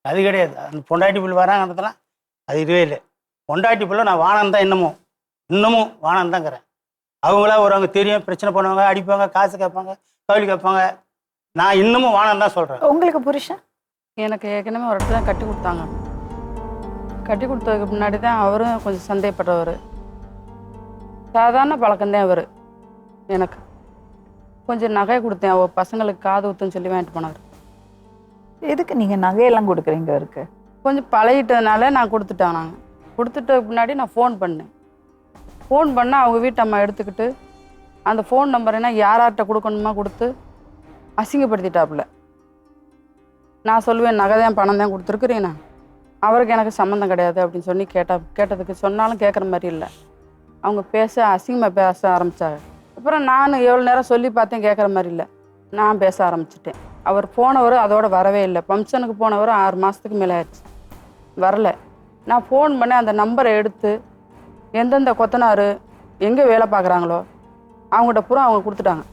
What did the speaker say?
அது கிடையாது. அந்த பொண்டாட்டி பிள்ளை வராங்கிறதுலாம் அது இதுவே இல்லை. பொண்டாட்டி பிள்ளை நான் வானம் தான் இன்னமும் வானம் தாங்கிறேன். அவங்களா வருவாங்க, தெரியும், பிரச்சனை பண்ணுவாங்க, அடிப்பாங்க, காசு கேட்பாங்க, கவுளி கேட்பாங்க. நான் இன்னமும் வானம் தான் சொல்கிறேன். உங்களுக்கு புருஷன்? எனக்கு ஏற்கனவே ஒரு இடத்துல கட்டி கொடுத்தாங்க. கட்டி கொடுத்ததுக்கு முன்னாடி தான் அவரும் கொஞ்சம் சந்தேகப்பட்டவர். சாதாரண பழக்கம்தான் அவர். எனக்கு கொஞ்சம் நகை கொடுத்தேன், அவர் பசங்களுக்கு காது ஊத்துன்னு சொல்லி வாங்கிட்டு போனார். எதுக்கு நீங்க நகையெல்லாம் கொடுக்குறீங்க அவருக்கு? கொஞ்சம் பழகிட்டதுனால நான் கொடுத்துட்டேன். நாங்கள் கொடுத்துட்டதுக்கு முன்னாடி நான் ஃபோன் பண்ணேன். ஃபோன் பண்ணால் அவங்க வீட்டு அம்மா எடுத்துக்கிட்டு அந்த ஃபோன் நம்பர் என்ன யார்கிட்ட கொடுக்கணுமா கொடுத்து அசிங்கப்படுத்திட்டாப்புல. நான் சொல்லுவேன், நகை தான் பணம் தான் கொடுத்துருக்குறீண்ணா, அவருக்கு எனக்கு சம்மந்தம் கிடையாது அப்படின்னு சொல்லி கேட்டதுக்கு சொன்னாலும் கேட்குற மாதிரி இல்லை. அவங்க அசிங்கமாக பேச ஆரம்பித்தாங்க. அப்புறம் நான் எவ்வளோ நேரம் சொல்லி பார்த்தேன், கேட்குற மாதிரி இல்லை. நான் பேச ஆரம்பிச்சிட்டேன். அவர் போனவர் அதோட வரவே இல்லை. ஃபங்க்ஷனுக்கு போனவர் 6 மாதத்துக்கு மேலே ஆயிடுச்சு, வரல. நான் ஃபோன் பண்ணி அந்த நம்பரை எடுத்து எந்தெந்த கொத்தனார் எங்கே வேலை பார்க்குறாங்களோ அவங்கள்ட்ட பூரா அவங்க கொடுத்துட்டாங்க.